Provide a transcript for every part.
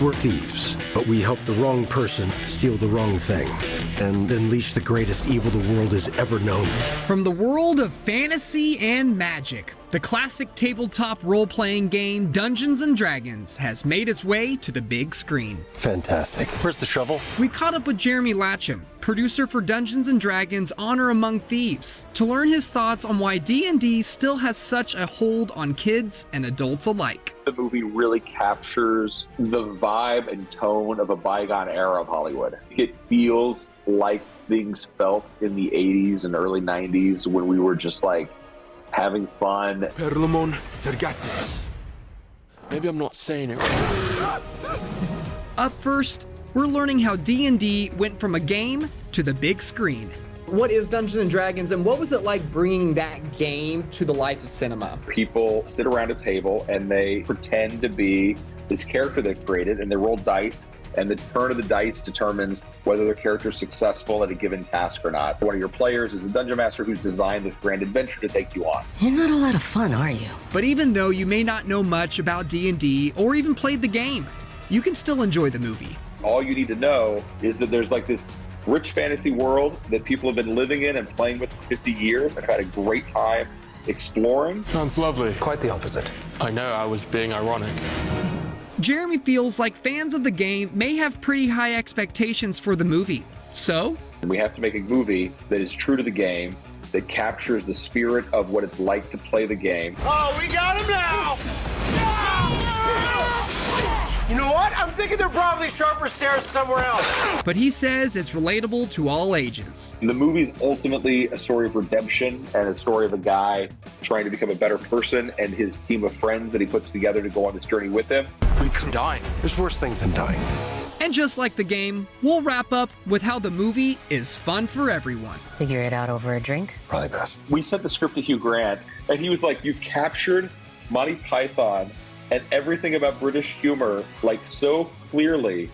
We're thieves, but we help the wrong person steal the wrong thing and unleash the greatest evil the world has ever known. From the world of fantasy and magic, the classic tabletop role-playing game Dungeons & Dragons has made its way to the big screen. Fantastic. Where's the shovel? We caught up with Jeremy Latcham, producer for Dungeons & Dragons Honor Among Thieves, to learn his thoughts on why D&D still has such a hold on kids and adults alike. The movie really captures the vibe and tone of a bygone era of Hollywood. It feels like things felt in the 80s and early 90s when we were just like having fun. Perlamon Tergatis. Maybe I'm not saying it right. Up first, we're learning how D&D went from a game to the big screen. What is Dungeons & Dragons, and what was it like bringing that game to the life of cinema? People sit around a table and they pretend to be this character they've created, and they roll dice, and the turn of the dice determines whether their character is successful at a given task or not. One of your players is a dungeon master who's designed this grand adventure to take you on. You're not a lot of fun, are you? But even though you may not know much about D&D or even played the game, you can still enjoy the movie. All you need to know is that there's like this rich fantasy world that people have been living in and playing with for 50 years and had a great time exploring. Sounds lovely. Quite the opposite. I know, I was being ironic. Jeremy feels like fans of the game may have pretty high expectations for the movie. So, we have to make a movie that is true to the game, that captures the spirit of what it's like to play the game. Oh, we got him now! You know what? I'm thinking they're probably sharper stairs somewhere else. But he says it's relatable to all ages. The movie is ultimately a story of redemption and a story of a guy trying to become a better person and his team of friends that he puts together to go on this journey with him. We could die. There's worse things than dying. And just like the game, we'll wrap up with how the movie is fun for everyone. Figure it out over a drink? Probably best. We sent the script to Hugh Grant, and he was like, "You captured Monty Python and everything about British humor like so clearly,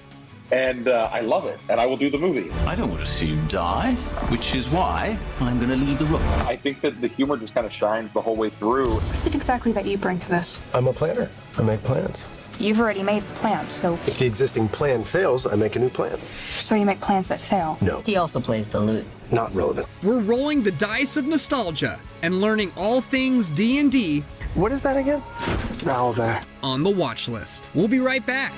and I love it, and I will do the movie." I don't want to see you die, which is why I'm going to leave the room. I think that the humor just kind of shines the whole way through. What is it exactly that you bring to this? I'm a planner. I make plans. You've already made the plan, so... If the existing plan fails, I make a new plan. So you make plans that fail? No. He also plays the lute. Not relevant. We're rolling the dice of nostalgia and learning all things D&D. What is that again? It's an owl there. On the watch list. We'll be right back.